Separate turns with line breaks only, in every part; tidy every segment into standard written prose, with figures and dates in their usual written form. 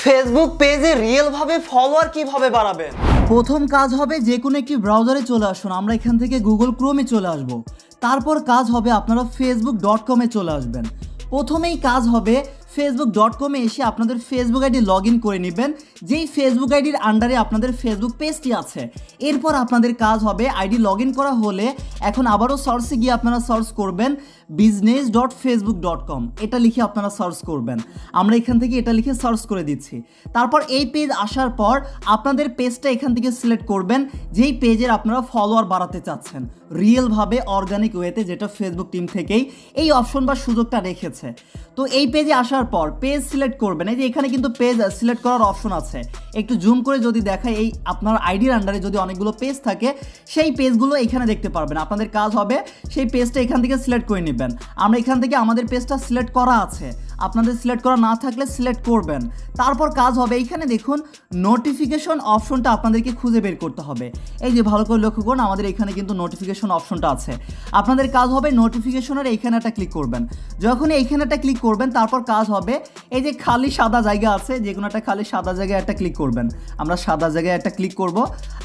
Facebook পেজে real ভাবে follower কিভাবে বাড়াবেন?
প্রথম কাজ হবে যে কোনো একটি ব্রাউজারে চলে আসুন। আমরা এখান থেকে গুগল ক্রোমে চলে আসব। তারপর কাজ হবে আপনারা facebook.com-এ চলে আসবেন। প্রথমেই কাজ হবে facebook.com-এ এসে আপনাদের ফেসবুক আইডি লগ ইন করে নেবেন, যেই ফেসবুক আইডির আন্ডারে আপনাদের ফেসবুক পেজটি আছে। এরপর আপনাদের কাজ হবে আইডি লগ ইন করা হলে এখন আবারও সার্চে গিয়ে আপনারা সার্চ করবেন business.facebook.com, এটা লিখে আপনারা সার্চ করবেন। আমরা এখান থেকে এটা লিখে সার্চ করে দিচ্ছি। তারপর এই পেজ আসার পর আপনাদের পেজটা এখান থেকে সিলেক্ট করবেন, যেই পেজের আপনারা ফলোয়ার বাড়াতে চাচ্ছেন রিয়েলভাবে অর্গানিক ওয়েতে, যেটা ফেসবুক টিম থেকেই এই অপশন বা সুযোগটা রেখেছে। তো এই পেজে আসার পর পেজ সিলেক্ট করবেন। এই যে এখানে কিন্তু পেজ সিলেক্ট করার অপশন আছে, একটু জুম করে যদি দেখাই, এই আপনার আইডির আন্ডারে যদি অনেকগুলো পেজ থাকে সেই পেজগুলো এখানে দেখতে পারবেন। আপনাদের কাজ হবে সেই পেজটা এখান থেকে সিলেক্ট করে নেবেন। আমরা এখান থেকে আমাদের পেজটা সিলেক্ট করা আছে, আপনাদের সিলেক্ট করা না থাকলে সিলেক্ট করবেন। তারপর কাজ হবে এইখানে দেখুন নোটিফিকেশন অপশনটা আপনাদেরকে খুঁজে বের করতে হবে। এই যে ভালো করে লক্ষ্য করুন, আমাদের এখানে কিন্তু নোটিফিকেশন অপশনটা আছে। আপনাদের কাজ হবে নোটিফিকেশনের এইখানে একটা ক্লিক করবেন। যখন এইখানে একটা ক্লিক করবেন তারপর কাজ হবে এই যে খালি সাদা জায়গা আছে, যে কোনো একটা খালি সাদা জায়গায় একটা ক্লিক করবেন। আমরা সাদা জায়গায় একটা ক্লিক করব।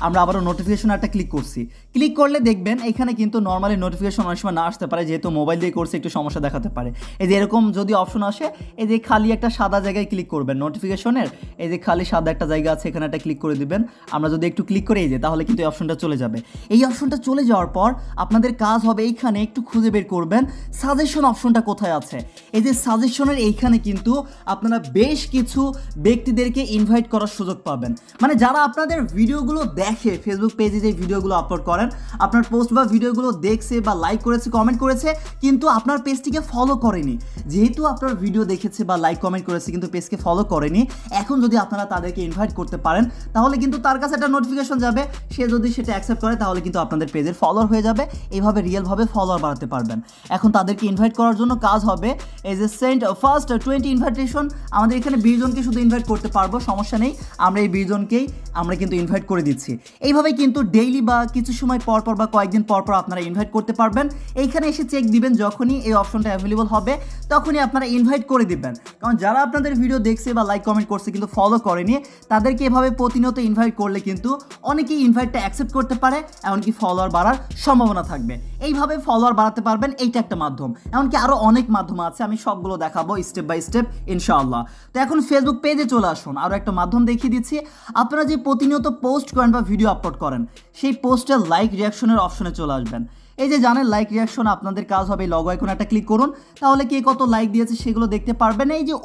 আমরা আবারও নোটিফিকেশন একটা ক্লিক করছি। ক্লিক করলে দেখবেন এখানে কিন্তু নর্মালি নোটিফিকেশন অনেক সময় না আসতে পারে, যেহেতু মোবাইল দিয়ে করছে একটু সমস্যা দেখাতে পারে। এই যে এরকম যদি অপশন আসে, এই যে খালি একটা সাদা জায়গায় ক্লিক করবেন নোটিফিকেশনের, এই যে খালি সাদা একটা জায়গা আছে এখানে একটা ক্লিক করে দিবেন। আমরা যদি একটু ক্লিক করে এই যে, তাহলে কিন্তু এই অপশনটা চলে যাবে। এই অপশনটা চলে যাওয়ার পর আপনাদের কাজ হবে এইখানে একটু খুঁজে বের করবেন সাজেশন অপশনটা কোথায় আছে। এই যে সাজেশনের এইখানে কিন্তু আপনারা বেশ কিছু ব্যক্তিদেরকে ইনভাইট করার সুযোগ পাবেন। মানে যারা আপনাদের ভিডিওগুলো দেখে, ফেসবুক পেজে যে ভিডিওগুলো আপলোড করেন, আপনার পোস্ট বা ভিডিওগুলো দেখছে বা লাইক করেছে, কমেন্ট করেছে, কিন্তু আপনার পেজটিকে ফলো করেনি। যেহেতু আপনার ভিডিও দেখেছে বা লাইক কমেন্ট করেছে কিন্তু পেজকে ফলো করেনি, এখন যদি আপনারা তাদেরকে ইনভাইট করতে পারেন তাহলে কিন্তু তার কাছে একটা নোটিফিকেশন যাবে। সে যদি সেটা অ্যাকসেপ্ট করে তাহলে কিন্তু আপনাদের পেজের ফলোয়ার হয়ে যাবে। এইভাবে রিয়েলভাবে ফলোয়ার বাড়াতে পারবেন। এখন তাদেরকে ইনভাইট করার জন্য কাজ হবে এই যে সেন্ড ফার্স্ট 20 ইনভাইটেশন। আমাদের এখানে 20 জনকে শুধু ইনভাইট করতে পারবো, সমস্যা নেই। আমরা এই 20 জনকেই আমরা কিন্তু ইনভাইট করে দিচ্ছি। এইভাবে কিন্তু ডেইলি বা কিছু সময় পর পর বা কয়েকদিন পর পর আপনারা ইনভাইট করতে পারবেন। এইখানে এসে চেক দিবেন, যখনই এই অপশনটা অ্যাভেলেবল হবে তখনই আপনারা ইনভাইট করে দিবেন। কারণ যারা আপনাদের ভিডিও দেখছে বা লাইক কমেন্ট করছে কিন্তু ফলো করেনি, তাদেরকে এভাবে প্রতিনিয়ত ইনভাইট করলে কিন্তু অনেকেই ইনভাইটটা অ্যাকসেপ্ট করতে পারে, এমনকি ফলোয়ার বাড়ার সম্ভাবনা থাকবে। এইভাবে ফলোয়ার বাড়াতে পারবেন, এইটা একটা মাধ্যম। এমনকি আরও অনেক মাধ্যম আছে, আমি সবগুলো দেখাবো স্টেপ বাই স্টেপ ইনশাআল্লাহ। তো এখন ফেসবুক পেজে চলে আসুন। আরও একটা মাধ্যম দেখিয়ে দিচ্ছি। আপনারা যে প্রতিনিয়ত পোস্ট করেন বা ভিডিও আপলোড করেন, সেই পোস্টের লাইক রিয়াকশনের অপশনে চলে আসবেন। এই যে জানেন লাইক রিয়াকশন, আপনাদের কাজ হবে লগো আইকনে একটা ক্লিক করুন, তাহলে কে কত লাইক দিয়েছে সেগুলো দেখতে পারবেন। এই যে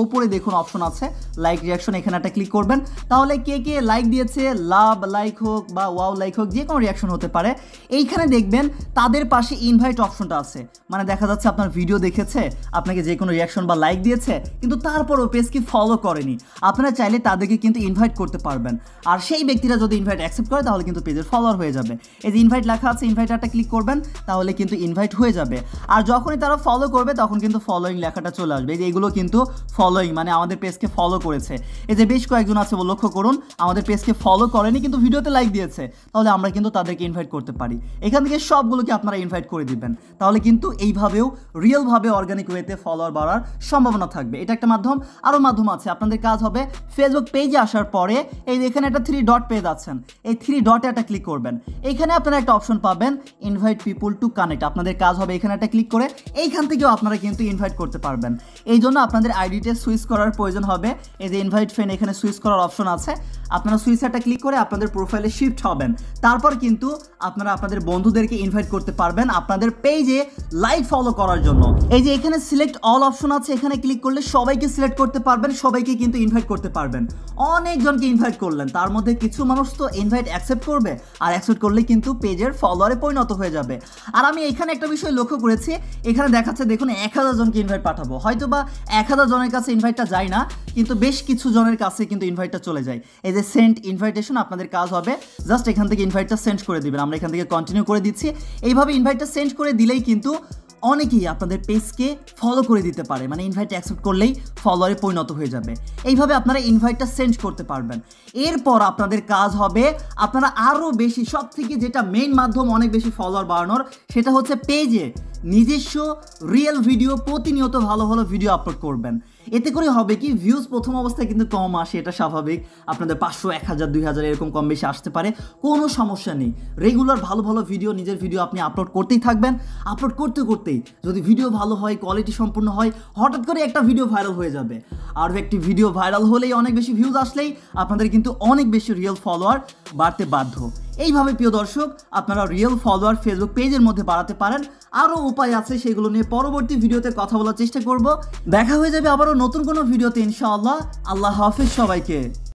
ওপরে দেখুন অপশন আছে লাইক রিয়াকশন, এখানে একটা ক্লিক করবেন। তাহলে কে কে লাইক দিয়েছে, লাভ লাইক হোক বা ওয়াও লাইক হোক, যে কোনো রিয়াকশন হতে পারে, এইখানে দেখবেন তাদের পাশে ইনভাইট অপশনটা আছে। মানে দেখা যাচ্ছে আপনার ভিডিও দেখেছে, আপনাকে যে কোনো রিয়াকশন বা লাইক দিয়েছে, কিন্তু তারপরও পেজকে ফলো করেনি। আপনারা চাইলে তাদেরকে কিন্তু ইনভাইট করতে পারবেন। আর সেই ব্যক্তিরা যদি ইনভাইট অ্যাকসেপ্ট করে তাহলে কিন্তু পেজের ফলোয়ার হয়ে যাবে। এই যে ইনভাইট লেখা আছে, ইনভাইট একটা ক্লিক করবেন, তাহলে কিন্তু ইনভাইট হয়ে যাবে। আর যখনই তারা ফলো করবে তখন কিন্তু ফলোইং লেখাটা চলে আসবে। এই যে এগুলো কিন্তু ফলোইং, মানে আমাদের পেজকে ফলো করেছে। এই যে বেশ কয়েকজন আছে, লক্ষ্য করুন আমাদের পেজকে ফলো করেনি কিন্তু ভিডিওতে লাইক দিয়েছে, তাহলে আমরা কিন্তু তাদেরকে ইনভাইট করতে পারি। এখান থেকে সবগুলোকে আপনারা ইনভাইট করে দিবেন, তাহলে কিন্তু এইভাবেও রিয়েলভাবে অর্গানিক ওয়েতে ফলোয়ার বাড়ার সম্ভাবনা থাকবে। এটা একটা মাধ্যম। আরও মাধ্যম আছে। আপনাদের কাজ হবে ফেসবুক পেজে আসার পরে এই যে এখানে একটা 3 ডট পেজ আছেন, এই 3 ডটে একটা ক্লিক করবেন। এইখানে আপনারা একটা অপশন পাবেন ইনভাইট পিপুল টু কানেক্ট। আপনাদের কাজ হবে এখানে একটা ক্লিক করে এইখান থেকেও আপনারা কিন্তু ইনভাইট করতে পারবেন। এই জন্য আপনাদের আইডিতে সুইচ করার প্রয়োজন হবে। এই যে ইনভাইট ফ্রেন্ড, এখানে সুইচ করার অপশন আছে, আপনারা সুইচে একটা ক্লিক করে আপনাদের প্রোফাইলে শিফট হবেন। তারপর কিন্তু আপনারা আপনাদের বন্ধুদেরকে ইনভাইট করতে পারবেন আপনাদের পেজে লাইভ ফলো করার জন্য। এই যে এখানে সিলেক্ট অল অপশন আছে, এখানে ক্লিক করলে সবাইকে সিলেক্ট করতে পারবেন, সবাইকে কিন্তু ইনভাইট করতে পারবেন। অনেকজনকে ইনভাইট করলেন, তার মধ্যে কিছু মানুষ তো ইনভাইট অ্যাকসেপ্ট করবে, আর অ্যাকসেপ্ট করলে কিন্তু পেজের ফলোয়ারে পরিণত হয়ে যাবে। আর আমি এখানে একটা বিষয় লক্ষ্য করেছি, এখানে দেখাচ্ছে দেখুন 1000 জনকে ইনভাইট পাঠাবো, হয়তো বা 1000 জনের কাছে ইনভাইটটা যায় না, কিন্তু বেশ কিছু জনের কাছে কিন্তু ইনভাইটটা চলে যায়। এই যে সেন্ড ইনভাইটেশন, আপনাদের কাজ হবে জাস্ট এখান থেকে ইনভাইটটা সেন্ড করে দিবেন। আমরা এখান থেকে কন্টিনিউ করে দিচ্ছি। এইভাবে ইনভাইটটা সেন্ড করে দিলেই কিন্তু অনেকেই আপনাদের পেজকে ফলো করে দিতে পারে, মানে ইনভাইট অ্যাকসেপ্ট করলেই ফলোয়ারে পরিণত হয়ে যাবে। এইভাবে আপনারা ইনভাইটটা সেন্ড করতে পারবেন। এরপর আপনাদের কাজ হবে আপনারা আরও বেশি, সব থেকে যেটা মেইন মাধ্যম অনেক বেশি ফলোয়ার বাড়ানোর, সেটা হচ্ছে পেজে নিজস্ব রিয়েল ভিডিও, প্রতিনিয়ত ভালো ভালো ভিডিও আপলোড করবেন। এতে করে হবে কি ভিউজ প্রথম অবস্থায় কিন্তু কম আসে, এটা স্বাভাবিক। আপনাদের 500, 1000, 2000 এরকম কম বেশি আসতে পারে, কোনো সমস্যা নেই। রেগুলার ভালো ভালো ভিডিও, নিজের ভিডিও আপনি আপলোড করতেই থাকবেন। আপলোড করতে করতেই যদি ভিডিও ভালো হয়, কোয়ালিটি সম্পূর্ণ হয়, হঠাৎ করে একটা ভিডিও ভাইরাল হয়ে যাবে। আর একটি ভিডিও ভাইরাল হলেই, অনেক বেশি ভিউজ আসলেই আপনাদের কিন্তু অনেক বেশি রিয়েল ফলোয়ার বাড়তে বাধ্য। এইভাবে প্রিয় দর্শক আপনারা রিয়েল ফলোয়ার ফেসবুক পেজের মধ্যে বাড়াতে পারেন। আরও উপায় আছে, সেগুলো নিয়ে পরবর্তী ভিডিওতে কথা বলার চেষ্টা করব। দেখা হয়ে যাবে আবারও নতুন কোনো ভিডিওতে ইনশাআল্লাহ। আল্লাহ হাফেজ সবাইকে।